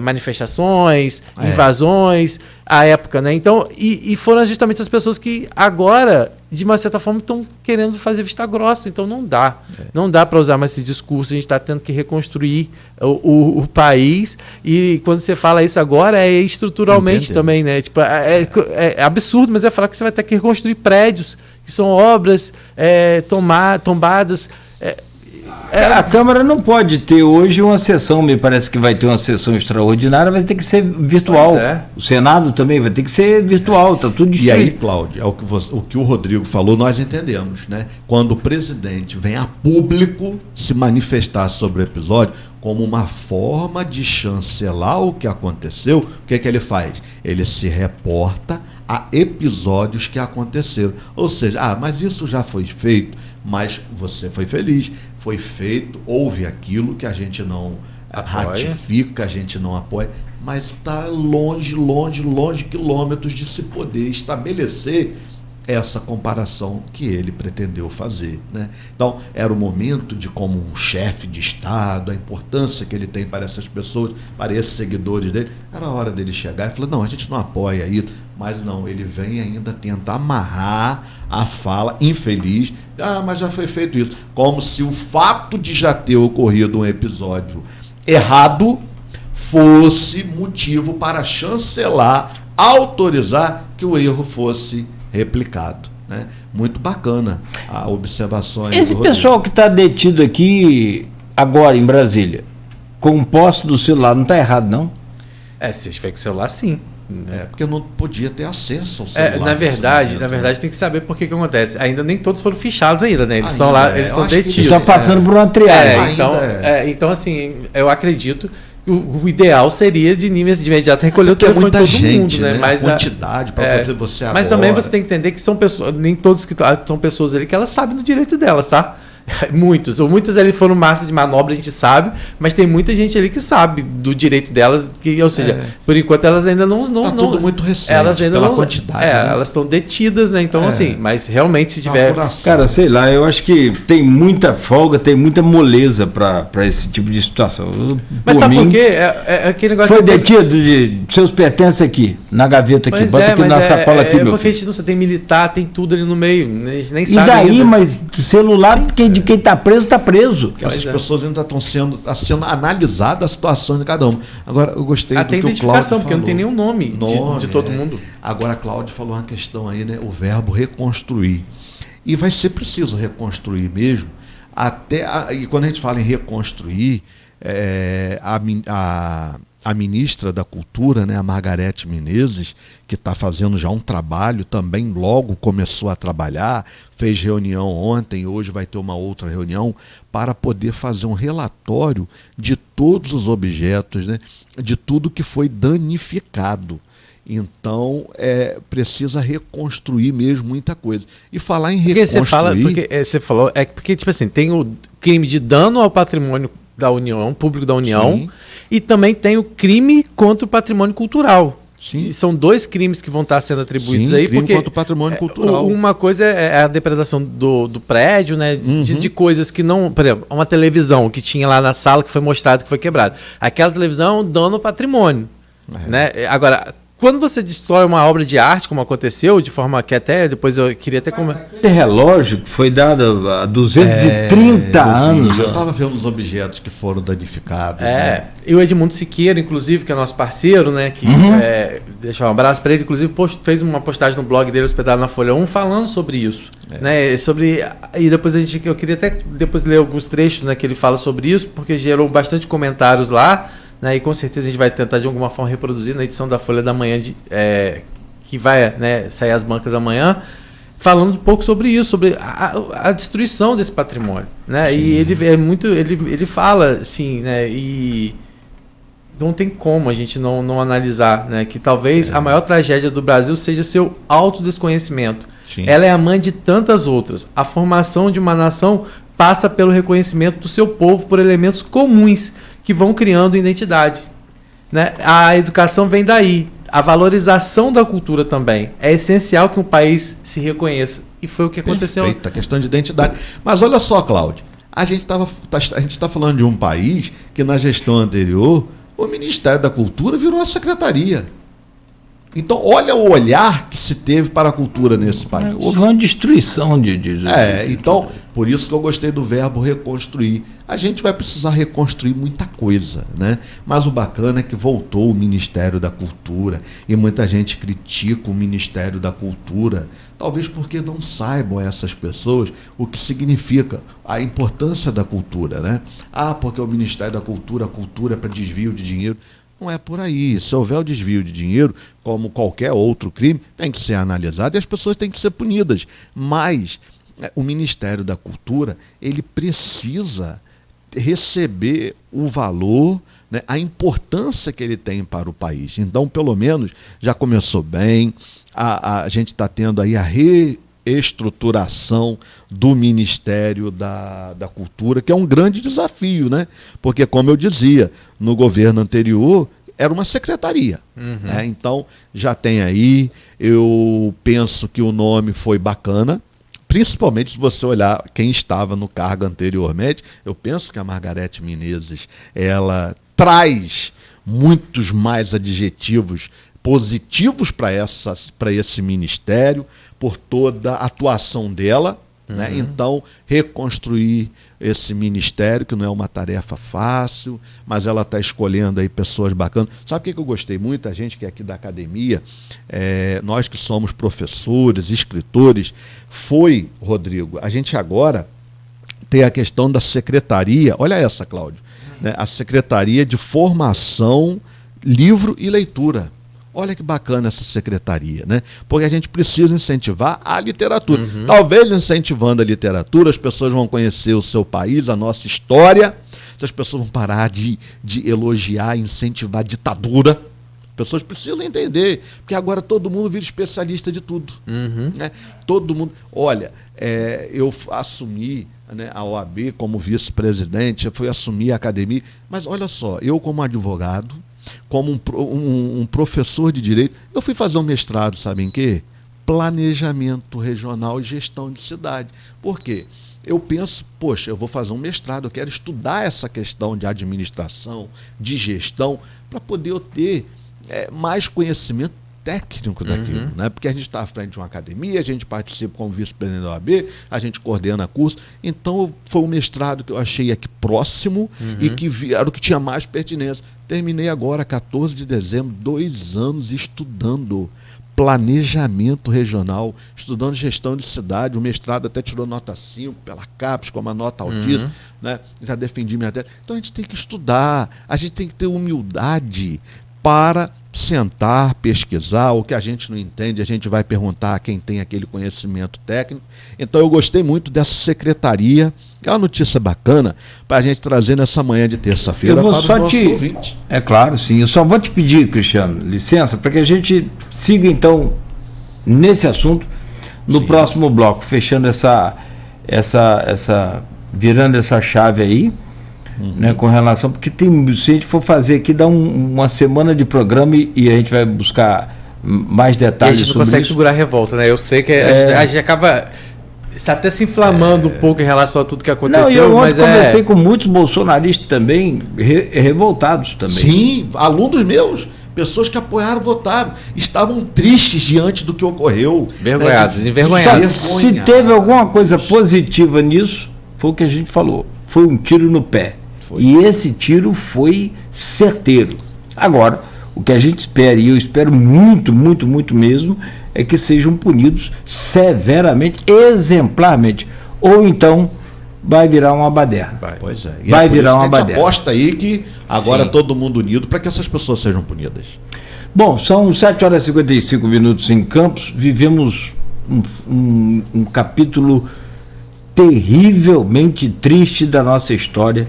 Manifestações, invasões, à época, né? Então, e foram justamente as pessoas que agora, de uma certa forma, estão querendo fazer vista grossa. Então não dá. Não dá para usar mais esse discurso. A gente está tendo que reconstruir o país. E quando você fala isso agora, é estruturalmente também, né? Tipo, é absurdo, mas é falar que você vai ter que reconstruir prédios, que são obras tombadas. A Câmara não pode ter hoje uma sessão, me parece que vai ter uma sessão extraordinária, vai ter que ser virtual. O Senado também vai ter que ser virtual, está tudo destruído. E aí, Cláudio, o que o Rodrigo falou, nós entendemos, né? Quando o presidente vem a público se manifestar sobre o episódio como uma forma de chancelar o que aconteceu, o que é que ele faz? Ele se reporta a episódios que aconteceram. Ou seja, mas isso já foi feito, mas você foi feliz, foi feito, houve aquilo que a gente não ratifica, a gente não apoia, mas está longe quilômetros de se poder estabelecer essa comparação que ele pretendeu fazer, né? Então, era o momento de, como um chefe de Estado, a importância que ele tem para essas pessoas, para esses seguidores dele, era a hora dele chegar e falar, não, a gente não apoia isso, mas não, ele vem ainda tentar amarrar a fala infeliz, mas já foi feito isso, como se o fato de já ter ocorrido um episódio errado fosse motivo para chancelar, autorizar que o erro fosse replicado, né? Muito bacana a observação. Esse pessoal que está detido aqui agora em Brasília, com posse do celular, não está errado, não? Se estiver com o celular, sim. Porque não podia ter acesso ao celular. Na verdade, tem que saber por que acontece. Ainda nem todos foram fichados ainda, né? Eles estão lá, eles estão detidos. Estão passando por uma triagem. Então, assim, eu acredito que o ideal seria de imediato recolher o telefone de todo mundo, né? Mas a quantidade para você agora. Mas também você tem que entender que são pessoas, nem todos que são pessoas ali que elas sabem do direito delas, tá? Muitas ali foram massa de manobra, a gente sabe, mas tem muita gente ali que sabe do direito delas, ou seja, por enquanto elas ainda não tudo muito recente, elas ainda pela quantidade, né? Elas estão detidas, né? Então assim, mas realmente se tiver, cara, sei lá, eu acho que tem muita folga, tem muita moleza para esse tipo de situação. Mas sabe por quê? É aquele negócio foi detido de seus pertences aqui na gaveta aqui, bota aqui na sacola aqui, meu filho. Você tem militar, tem tudo ali no meio, nem sabe. E daí, ainda. Mas celular, de quem está preso, está preso. Porque essas pessoas ainda estão sendo analisada a situação de cada um. Agora, eu gostei do que o Cláudio falou. Porque não tem nenhum nome de todo mundo. Agora, a Cláudio falou uma questão aí, né? O verbo reconstruir. E vai ser preciso reconstruir mesmo. E quando a gente fala em reconstruir, a ministra da Cultura, né, a Margarete Menezes, que está fazendo já um trabalho, também logo começou a trabalhar, fez reunião ontem, hoje vai ter uma outra reunião, para poder fazer um relatório de todos os objetos, né, de tudo que foi danificado. Então, precisa reconstruir mesmo muita coisa. E falar em reconstruir... Você falou, porque tipo assim, tem o crime de dano ao patrimônio da União, público da União, sim, e também tem o crime contra o patrimônio cultural, Sim. E são 2 crimes que vão estar sendo atribuídos aí, crime porque contra o patrimônio cultural. Uma coisa é a depredação do prédio, né? De coisas que não. Por exemplo, uma televisão que tinha lá na sala que foi mostrado que foi quebrada. Aquela televisão é um dano ao patrimônio. Né? Agora, quando você destrói uma obra de arte, como aconteceu, de forma que até depois eu queria até comentar. Aquele relógio que foi dado há 230 anos. Eu estava vendo os objetos que foram danificados. Né? E o Edmundo Siqueira, inclusive, que é nosso parceiro, né? Que deixa um abraço para ele, inclusive fez uma postagem no blog dele, hospedado na Folha 1, falando sobre isso. Né? E depois eu queria até depois ler alguns trechos, né, que ele fala sobre isso, porque gerou bastante comentários lá. Né, e com certeza a gente vai tentar de alguma forma reproduzir na edição da Folha da Manhã, que vai, né, sair às bancas amanhã, falando um pouco sobre isso, sobre a destruição desse patrimônio. Né? E ele fala assim, né, e não tem como a gente não analisar, né, que talvez a maior tragédia do Brasil seja seu autodesconhecimento. Sim. Ela é a mãe de tantas outras. A formação de uma nação passa pelo reconhecimento do seu povo por elementos comuns que vão criando identidade. Né? A educação vem daí. A valorização da cultura também. É essencial que um país se reconheça. E foi o que aconteceu. Perfeito, a questão de identidade. Mas olha só, Cláudio, a gente está falando de um país que na gestão anterior, o Ministério da Cultura virou a secretaria. Então, olha o olhar que se teve para a cultura nesse país. Houve uma destruição de... Então, por isso que eu gostei do verbo reconstruir. A gente vai precisar reconstruir muita coisa, né? Mas o bacana é que voltou o Ministério da Cultura e muita gente critica o Ministério da Cultura, talvez porque não saibam essas pessoas o que significa a importância da cultura, né? Porque o Ministério da Cultura, a cultura é para desvio de dinheiro. Não é por aí. Se houver o desvio de dinheiro, como qualquer outro crime, tem que ser analisado e as pessoas têm que ser punidas. Mas o Ministério da Cultura, ele precisa receber o valor, né, a importância que ele tem para o país. Então, pelo menos, já começou bem. A gente está tendo aí a reestruturação do Ministério da Cultura, que é um grande desafio, né? Porque, como eu dizia, no governo anterior era uma secretaria. Né? Então, já tem aí, eu penso que o nome foi bacana, principalmente se você olhar quem estava no cargo anteriormente. Eu penso que a Margarete Menezes, ela traz muitos mais adjetivos positivos para esse ministério, por toda a atuação dela. Né? Então, reconstruir esse ministério, que não é uma tarefa fácil, mas ela está escolhendo aí pessoas bacanas. Sabe o que eu gostei muito? A gente que é aqui da academia, nós que somos professores, escritores, Rodrigo, a gente agora tem a questão da secretaria, olha essa, Cláudio, né? A Secretaria de Formação, Livro e Leitura. Olha que bacana essa secretaria, né? Porque a gente precisa incentivar a literatura. Talvez incentivando a literatura, as pessoas vão conhecer o seu país, a nossa história, as pessoas vão parar de elogiar, incentivar a ditadura. As pessoas precisam entender, porque agora todo mundo vira especialista de tudo. Né? Todo mundo... Olha, eu assumi, né, a OAB como vice-presidente, eu fui assumir a academia, mas olha só, eu como advogado, como um professor de direito, eu fui fazer um mestrado, sabe em quê? Planejamento regional e gestão de cidade. Por quê? Eu penso, poxa, eu vou fazer um mestrado, eu quero estudar essa questão de administração, de gestão, para poder eu ter mais conhecimento técnico daquilo, né? Porque a gente está à frente de uma academia, a gente participa como vice-presidente da OAB, a gente coordena curso. Então, foi um mestrado que eu achei aqui próximo e que era o que tinha mais pertinência. Terminei agora, 14 de dezembro, 2 anos estudando planejamento regional, estudando gestão de cidade. O mestrado até tirou nota 5 pela CAPES, com uma nota altíssima, né? Já defendi minha tese. Então, a gente tem que estudar, a gente tem que ter humildade para sentar, pesquisar. O que a gente não entende, a gente vai perguntar a quem tem aquele conhecimento técnico. Então, eu gostei muito dessa secretaria, que é uma notícia bacana para a gente trazer nessa manhã de terça-feira para os nossos ouvintes. É claro, sim. Eu só vou te pedir, Cristiano, licença, para que a gente siga, então, nesse assunto, no próximo bloco, fechando virando essa chave aí. né, com relação, porque se a gente for fazer aqui, dá uma semana de programa e a gente vai buscar mais detalhes sobre isso. A gente não consegue segurar a revolta, né? Eu sei que a gente acaba... Está até se inflamando um pouco em relação a tudo que aconteceu. Não, eu ontem conversei com muitos bolsonaristas também, revoltados também. Sim, alunos meus, pessoas que apoiaram, votaram, estavam tristes diante do que ocorreu. Envergonhados, envergonhados. Se teve alguma coisa positiva nisso, foi o que a gente falou. Foi um tiro no pé. E esse tiro foi certeiro. Agora, o que a gente espera, e eu espero muito, muito, muito mesmo, é que sejam punidos severamente, exemplarmente. Ou então vai virar uma baderna. Pois é. E vai virar uma baderna. A gente aposta aí que agora Sim. todo mundo unido para que essas pessoas sejam punidas. Bom, são 7 horas e 55 minutos em Campos. Vivemos um capítulo terrivelmente triste da nossa história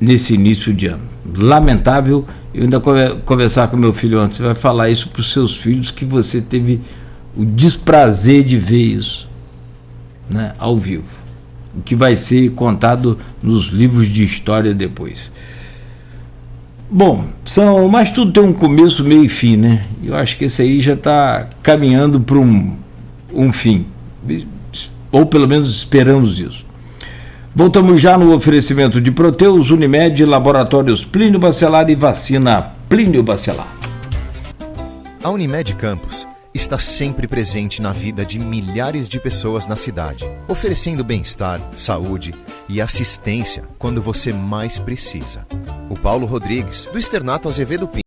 nesse início de ano. Lamentável. Eu ainda conversar com meu filho antes, você vai falar isso para os seus filhos, que você teve o desprazer de ver isso, né, ao vivo, o que vai ser contado nos livros de história depois. Bom, mas tudo tem um começo, meio e fim, né? Eu acho que esse aí já está caminhando para um fim, ou pelo menos esperamos isso. Voltamos já no oferecimento de Proteus, Unimed, Laboratórios Plínio Bacelar e Vacina Plínio Bacelar. A Unimed Campos está sempre presente na vida de milhares de pessoas na cidade, oferecendo bem-estar, saúde e assistência quando você mais precisa. O Paulo Rodrigues, do Externato Azevedo Pinto,